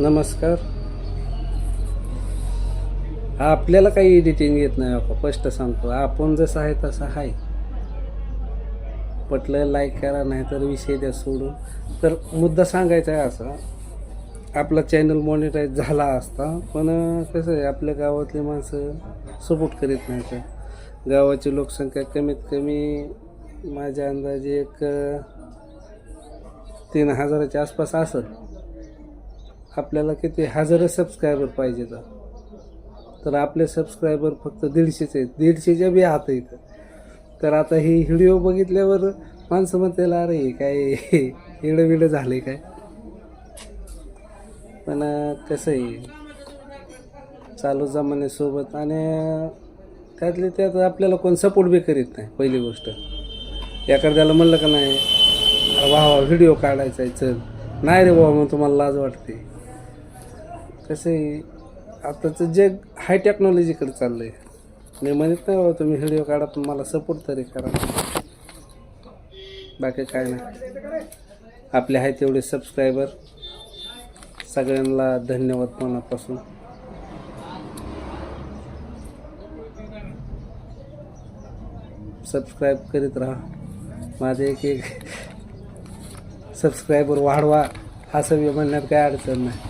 नमस्कार. आपल्याला काही एडिटिंग येत नाही बाबा, स्पष्ट सांगतो. आपण जसं आहे तसं आहे. पटलं लाईक करा, नाही तर विषय द्या सोडून. तर मुद्दा सांगायचा आहे असा, आपला चॅनल मॉनिटाईज झाला असता, पण कसं आहे, आपल्या गावातली माणसं सपोर्ट करीत नाही. तर गावाची लोकसंख्या कमीत कमी माझ्या अंदाजे एक 3,000च्या आसपास असेल. आपल्याला किती हजारो सबस्क्रायबर पाहिजे तर आपले सबस्क्रायबर फक्त 150च आहेत. 150च्या बी आता इथं. तर आता ही व्हिडिओ बघितल्यावर माणसं म्हणतील, अरे काय एवढं विडं झालं काय. पण कसं आहे, चालू जमान्यासोबत आणि त्यातले त्यात आपल्याला कोण सपोर्ट बी करीत नाही. पहिली गोष्ट, एखाद्याला म्हणलं का नाही, अरे वा व्हिडिओ काढायचा आहे, चल. नाही रे बाबा, मग तुम्हाला लाज वाटते. कसं आहे, आताचं जग हाय टेक्नॉलॉजीकडे चाललं आहे. मी म्हणत नाही बाबा तुम्ही व्हिडिओ काढा, पण मला सपोर्ट तरी करा. बाकी काय नाही. आपले आहेत तेवढे सबस्क्रायबर. सगळ्यांना धन्यवाद मनापासून. सबस्क्राईब करीत राहा. माझे एक सबस्क्रायबर वाढवा, असं म्हणण्यात काय अडचण नाही.